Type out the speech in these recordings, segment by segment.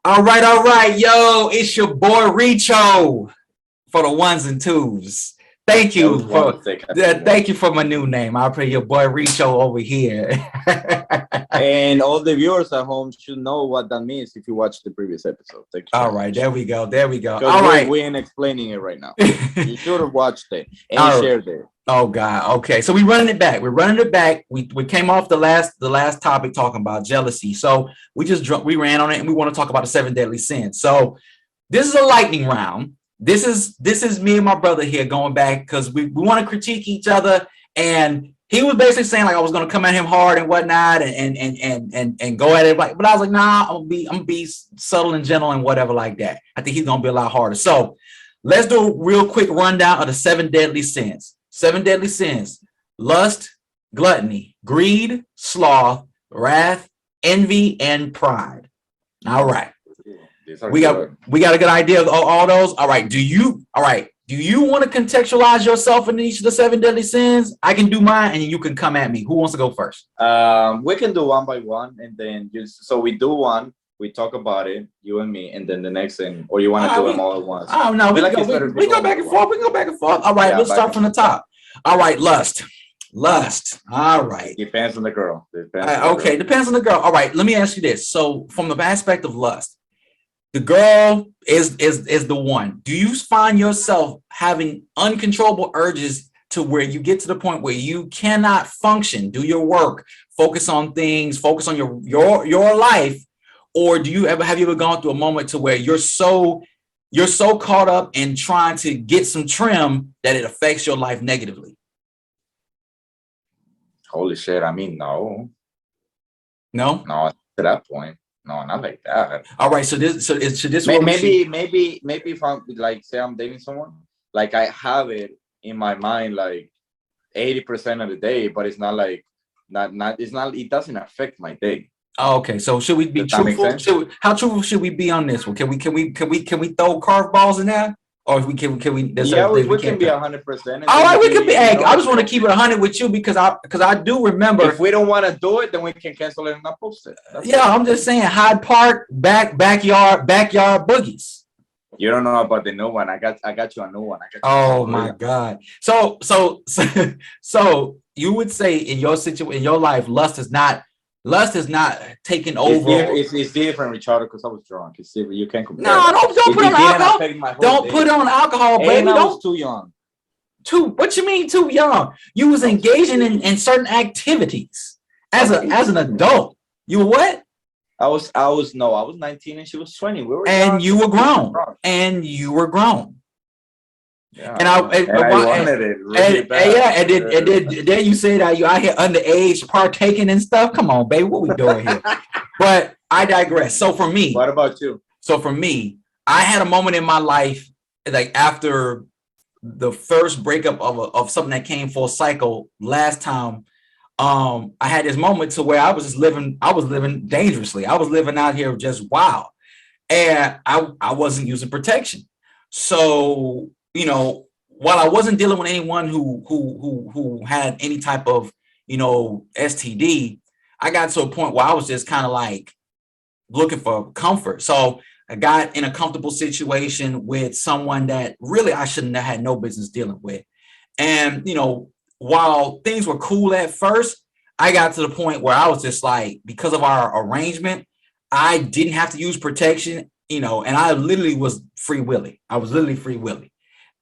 All right, yo, it's your boy Rico for the ones and twos. Thank That was you one for mistake. I did one. thank you for my new name. I pray your boy Rico over here. And all the viewers at home should know what that means if you watch the previous episode. Thank you All so right, much. there we go. There we go. Because All right. we ain't explaining it right now. You should have watched it and All right. shared it. Oh God. Okay. So we're running it back. We're running it back. We came off the last topic talking about jealousy. So we ran on it and we want to talk about the seven deadly sins. So this is a lightning round. This is me and my brother here going back because we want to critique each other. And he was basically saying like I was gonna come at him hard and whatnot and go at it like, but I was like, nah, I'm gonna be subtle and gentle and whatever like that. I think he's gonna be a lot harder. So let's do a real quick rundown of the seven deadly sins. Seven deadly sins: lust, gluttony, greed, sloth, wrath, envy, and pride. All right. These are We got good. we got a good idea of all those. Do you want to contextualize yourself in each of the seven deadly sins? I can do mine and you can come at me. Who wants to go first? We can do one by one, and then just so we do one, we talk about it, you and me, and then the next thing, or you want to do them all at once? I don't know. I feel like it's better if We go one back by and one. forth. We can go back and forth. All right, Yeah, let's back start and from the forth. top. All right, lust. Lust. All right. Depends on the girl. Depends on the Okay, girl. depends on the girl. All right, let me ask you this. So, from the aspect of lust, the girl is the one. Do you find yourself having uncontrollable urges to where you get to the point where you cannot function, do your work, focus on things, focus on your life, or do you ever have you ever gone through a moment to where you're so caught up in trying to get some trim that it affects your life negatively? Holy shit! I mean, no, No. no, to that point, no, not like that. All right. So this is what we should. Maybe if I'm like, say I'm dating someone, like I have it in my mind like 80% of the day, but it's not like not it's not it doesn't affect my day. Oh, okay, so should we be Does that make truthful? sense? How truthful should we be on this one? Can we throw curveballs in there, or if we can we? There's Yeah, certain things we we can can't be throw. 100%, and All then right, if we could be. Hey, I just want to we keep it 100 with you because I do if remember. we don't want to do it, then we can cancel it and not post it. That's Yeah, it. I'm just saying Hyde Park backyard boogies. You don't know about the new one. I got you a new one. I got you Oh something my real. God. So you would say in your situation in your life, lust is not taking over. It's different, Richard, because I was drunk. It's different. You can't compare No, that. don't put on It didn't alcohol. affect my whole Don't day. put on alcohol, And baby. I was Don't. too young. What you mean too young? You was engaging in certain activities Okay. as an adult. You were what? I was 19 and she was 20. We were And young. you were We were grown. drunk. And you were grown. Yeah, And I and I wanted it really bad. yeah, and then you say that you out here underage partaking and stuff. Come on, baby, what we doing here? But I digress. What about you? So for me, I had a moment in my life like after the first breakup of something that came full cycle last time. I had this moment to where I was living dangerously. I was living out here just wild. And I wasn't using protection. So, while I wasn't dealing with anyone who had any type of, STD, I got to a point where I was just kind of like looking for comfort. So I got in a comfortable situation with someone that really I shouldn't have had no business dealing with. And, while things were cool at first, I got to the point where I was just like, because of our arrangement, I didn't have to use protection, and I literally was free willy. I was literally free willy.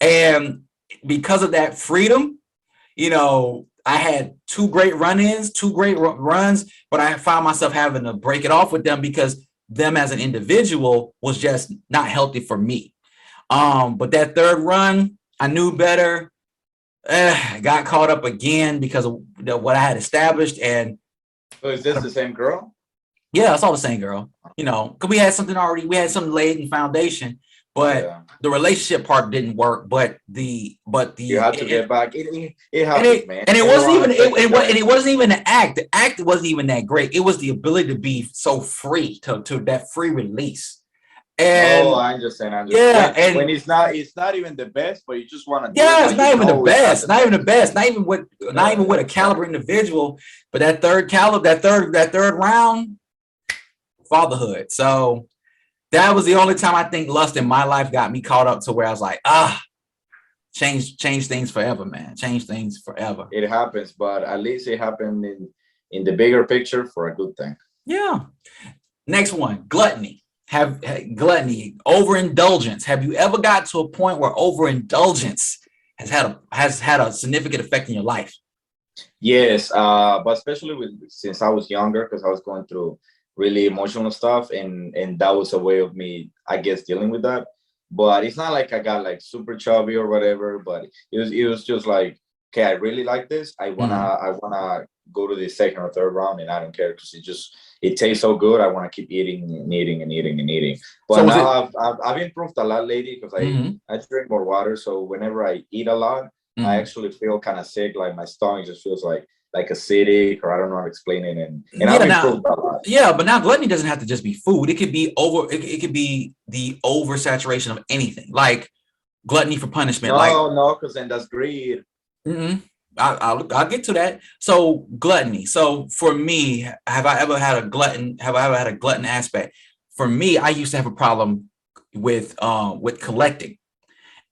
And because of that freedom, I had two great run-ins, two great runs, but I found myself having to break it off with them because them as an individual was just not healthy for me. But that third run, I knew better. Got caught up again because of what I had established, and So is this the same girl? yeah, it's all the same girl. Because we had something laid in foundation, but Yeah. the relationship part didn't work. But You had to get back. It and happens, man. it wasn't Everyone even affects and it wasn't even the act. The act wasn't even that great. It was the ability to be so free to that free release. Oh, And I understand. I understand. yeah, When and it's not even the best, but you just want to do it, yeah, it's but not you even the know it's not best. the Not even the best. best. Not even with a caliber individual. But that third round, fatherhood. So That was the only time I think lust in my life got me caught up to where I was like, change things forever, man. Change things forever. It happens, but at least it happened in the bigger picture for a good thing. Yeah. Next one, gluttony. Gluttony, overindulgence. Have you ever got to a point where overindulgence has had a significant effect in your life? Yes, but especially since I was younger, because I was going through really emotional stuff, and that was a way of me, I guess, dealing with that. But it's not like I got like super chubby or whatever. But it was just like, okay, I really like this. I wanna go to the second or third round, and I don't care because it tastes so good. I want to keep eating and eating and eating and eating. But So was now it? I've improved a lot lately because Mhm, I drink more water. So whenever I eat a lot, I mhm. actually feel kind of sick. Like my stomach just feels like acidic, or I don't know how to explain it. And Yeah, I've now, improved a lot. yeah, but now gluttony doesn't have to just be food. It could be it could be the oversaturation of anything, like gluttony for punishment. Like, No, because then that's greed. mm-mm, I'll get to that. So gluttony. So for me, have I ever had a glutton? Have I ever had a glutton aspect? For me, I used to have a problem with collecting.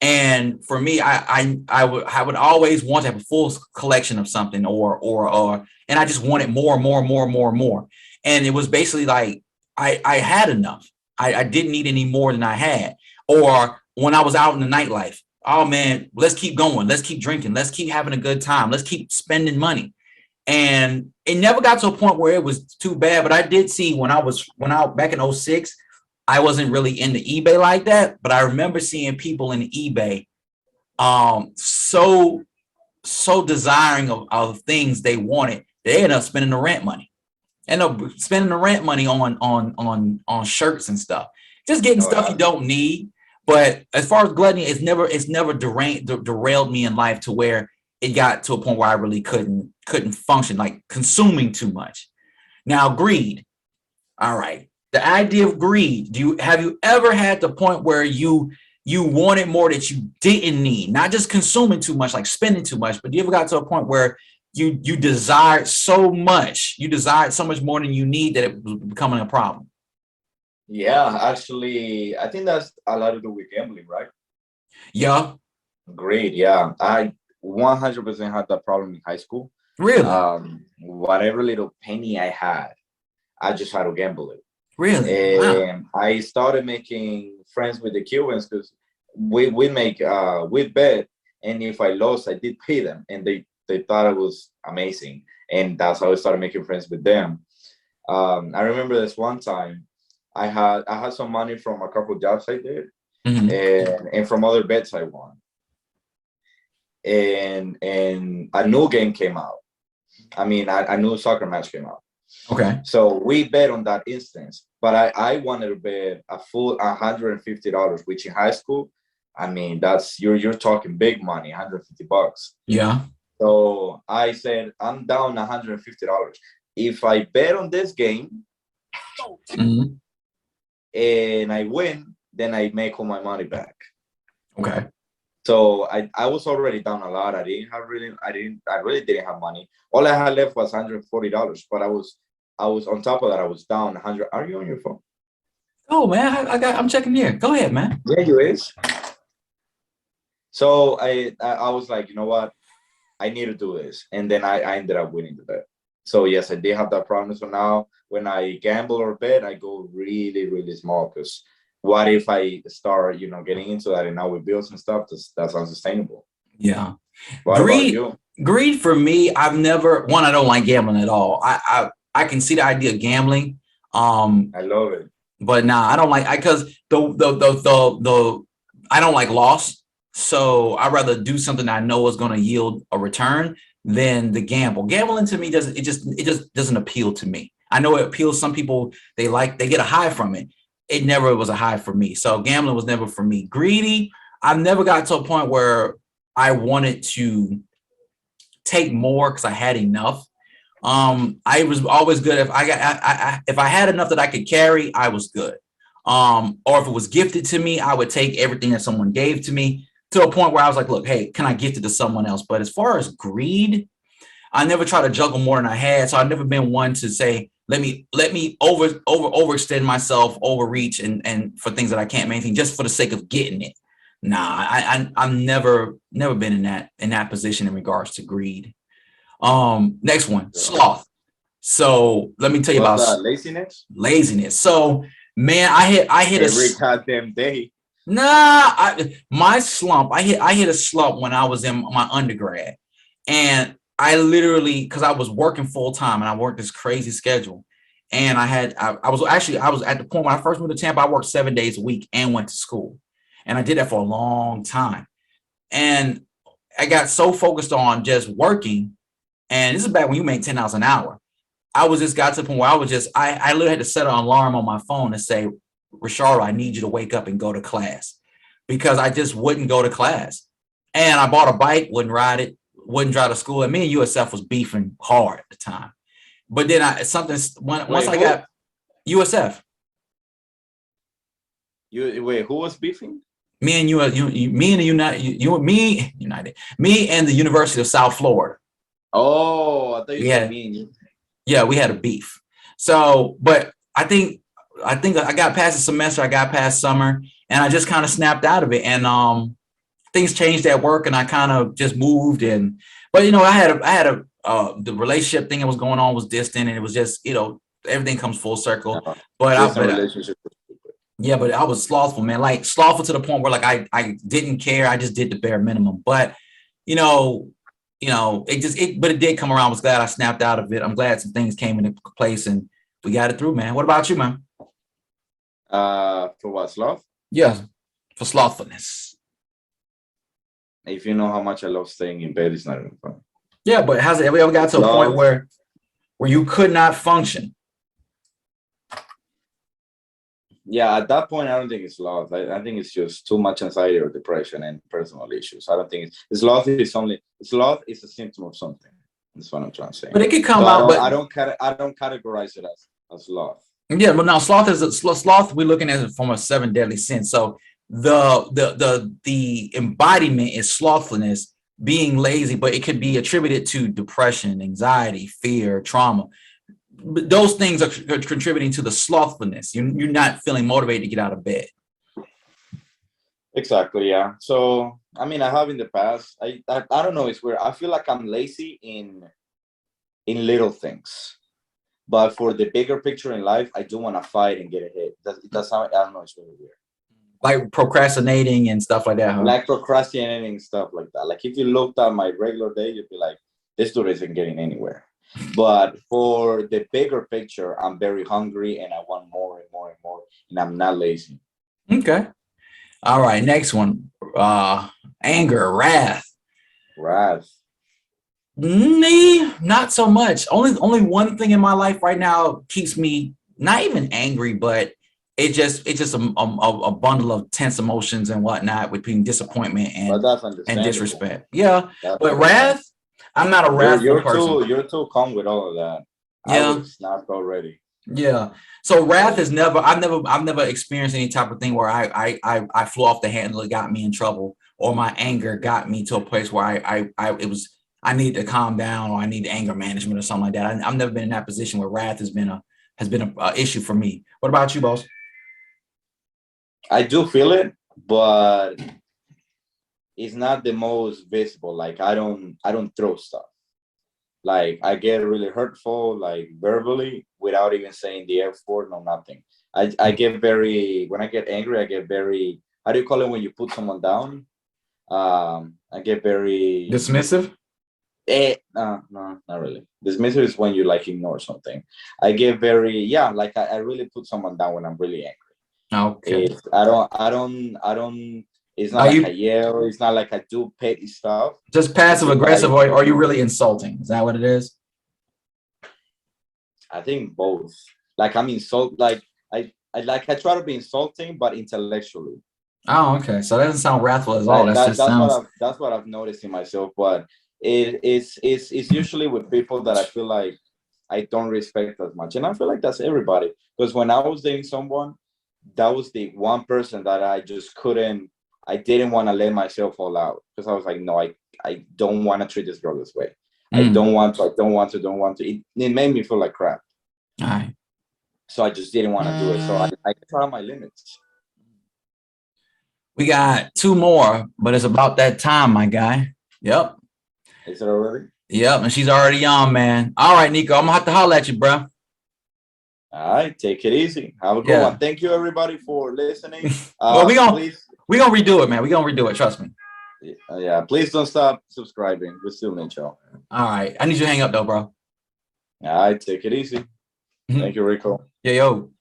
And for me, I would always want to have a full collection of something, and I just wanted more and more and more and more and more. And it was basically like I had enough. I didn't need any more than I had. Or when I was out in the nightlife, oh man, let's keep going, let's keep drinking, let's keep having a good time, let's keep spending money. And it never got to a point where it was too bad. But I did see when I back in '06, I wasn't really into eBay like that, but I remember seeing people in eBay so desiring of things they wanted, they ended up spending the rent money. End up spending the rent money on shirts and stuff. Just getting Oh stuff yeah. you don't need. But as far as gluttony, it's never derailed me in life to where it got to a point where I really couldn't function, like consuming too much. Now, greed. All right. The idea of greed. Have you ever had the point where you wanted more that you didn't need, not just consuming too much, like spending too much, but you ever got to a point where you desired so much, more than you need that it was becoming a problem? Yeah, actually, I think that's a lot to do with gambling, right? Yeah, Great. Yeah, I 100% had that problem in high school. really, Whatever little penny I had, I just had to gamble it. really. Wow. And I started making friends with the Cubans because we bet, and if I lost, I did pay them, and they thought it was amazing, and that's how I started making friends with them. I remember this one time, I had some money from a couple jobs I did, Mhm. and from other bets I won, and a new game came out. I mean, a new soccer match came out. Okay. So we bet on that instance, but I wanted to bet a full $150, which in high school, I mean, that's you're talking big money, $150. Yeah. So I said, I'm down $150. If I bet on this game Mhm. and I win, then I make all my money back. Okay. So I was already down a lot. I really didn't have money. All I had left was $140, but I was on top of that. I was down 100. Are you on your phone? Oh man, I'm checking here. Go ahead, man. Yeah, you is. So I was like, you know what? I need to do this, and then I ended up winning the bet. So yes, I did have that problem. So now when I gamble or bet, I go really really small because what if I start getting into that and now with bills and stuff? That's unsustainable. Yeah. What about Greed, you? greed for me, I've never I don't like gambling at all. I can see the idea of gambling. Um, I love it. but nah, I don't like I because the I don't like loss. So I'd rather do something I know is gonna yield a return than the gamble. Gambling to me doesn't doesn't appeal to me. I know it appeals some people, they get a high from it. It never was a high for me. So gambling was never for me. Greedy, I've never got to a point where I wanted to take more because I had enough. I was always good if if I had enough that I could carry, I was good. Or if it was gifted to me, I would take everything that someone gave to me to a point where I was like, look, hey, can I gift it to someone else? But as far as greed, I never tried to juggle more than I had. So I've never been one to say, let me overextend myself, overreach, and for things that I can't maintain just for the sake of getting it. Nah, I'm never been in that position in regards to greed. Next one, sloth. So let me tell you What's about that? Laziness? laziness. So man, I hit Every goddamn day. my slump. I hit a slump when I was in my undergrad, and I literally, because I was working full time and I worked this crazy schedule, and I was at the point when I first moved to Tampa. I worked 7 days a week and went to school, and I did that for a long time, and I got so focused on just working. And this is back when you make $10 an hour. I was just got to the point where I literally had to set an alarm on my phone and say, Rashard, I need you to wake up and go to class, because I just wouldn't go to class. And I bought a bike, wouldn't ride it, wouldn't drive to school. And me and USF was beefing hard at the time. But then once I got USF. Wait, who was beefing? Me and me and the me and the University of South Florida. Oh, I thought you said me and you. Yeah, we had a beef. So, but I think I got past the semester, I got past summer, and I just kind of snapped out of it. And things changed at work, and I kind of just moved. And but I had a the relationship thing that was going on was distant, and it was just everything comes full circle. But but I was slothful, man. Like slothful to the point where like I didn't care. I just did the bare minimum. But it did come around. I was glad I snapped out of it. I'm glad some things came into place and we got it through, man. What about you, man? For what, sloth? Yeah, for slothfulness. If you know how much I love staying in bed, it's not even fun. Yeah, but has it ever got to a point where you could not function? Yeah, at that point, I don't think it's sloth. I think it's just too much anxiety or depression and personal issues. I don't think sloth is a symptom of something. That's what I'm trying to say. But it could come out. I don't categorize it as sloth. Yeah, but now sloth is sloth. We're looking at it from a 7 deadly sins. So the embodiment is slothfulness, being lazy, but it could be attributed to depression, anxiety, fear, trauma. Those things are contributing to the slothfulness. You're not feeling motivated to get out of bed. Exactly. Yeah. So I mean, I have in the past. I don't know. It's weird. I feel like I'm lazy in little things, but for the bigger picture in life, I do want to fight and get ahead. That's how I don't know. It's really weird. Like procrastinating and stuff like that, huh? Like procrastinating stuff like that. Like if you looked at my regular day, you'd be like, this dude isn't getting anywhere. But for the bigger picture, I'm very hungry and I want more and more and more, and I'm not lazy. Okay. All right. Next one. Anger, wrath. Me, not so much. Only one thing in my life right now keeps me not even angry, but it's just a bundle of tense emotions and whatnot between disappointment and disrespect. Yeah. But wrath, I'm not a wrathful person. You're too calm with all of that. Yeah. I would snap already. Yeah. So wrath is I've never experienced any type of thing where I flew off the handle, it got me in trouble, or my anger got me to a place where I need to calm down, or I need anger management or something like that. I've never been in that position where wrath has been a issue for me. What about you, boss? I do feel it, but it's not the most visible. Like I don't throw stuff. Like I get really hurtful, like verbally, without even saying the F word, no nothing. I get when I get angry, I get very, how do you call it when you put someone down? I get very dismissive. No, not really. Dismissive is when you like ignore something. I get very, like I really put someone down when I'm really angry. Okay. I don't. It's not like I yell. It's not like I do petty stuff. Just passive aggressive, or are you really insulting? Is that what it is? I think both. Like I'm like I try to be insulting, but intellectually. Oh, okay. So that doesn't sound wrathful at all. That's what I've noticed in myself. But it's usually with people that I feel like I don't respect as much, and I feel like that's everybody. Because when I was dating someone, that was the one person that I just couldn't. I didn't want to let myself fall out because I was like, no, I don't want to treat this girl this way. I don't want to. It made me feel like crap. All right. So I just didn't want to do it. So I try my limits. We got 2 more, but it's about that time, my guy. Yep. Is it already? Yep. And she's already on, man. All right, Nico. I'm gonna have to holler at you, bro. All right, take it easy. Have a good Yeah. one. Thank you everybody for listening. Well, Please, we gonna redo it, man. We gonna redo it. Trust me. yeah, please don't stop subscribing. We're still Nico. All right. I need you to hang up though, bro. All right, take it easy. Thank you, Rico. Yeah, yo.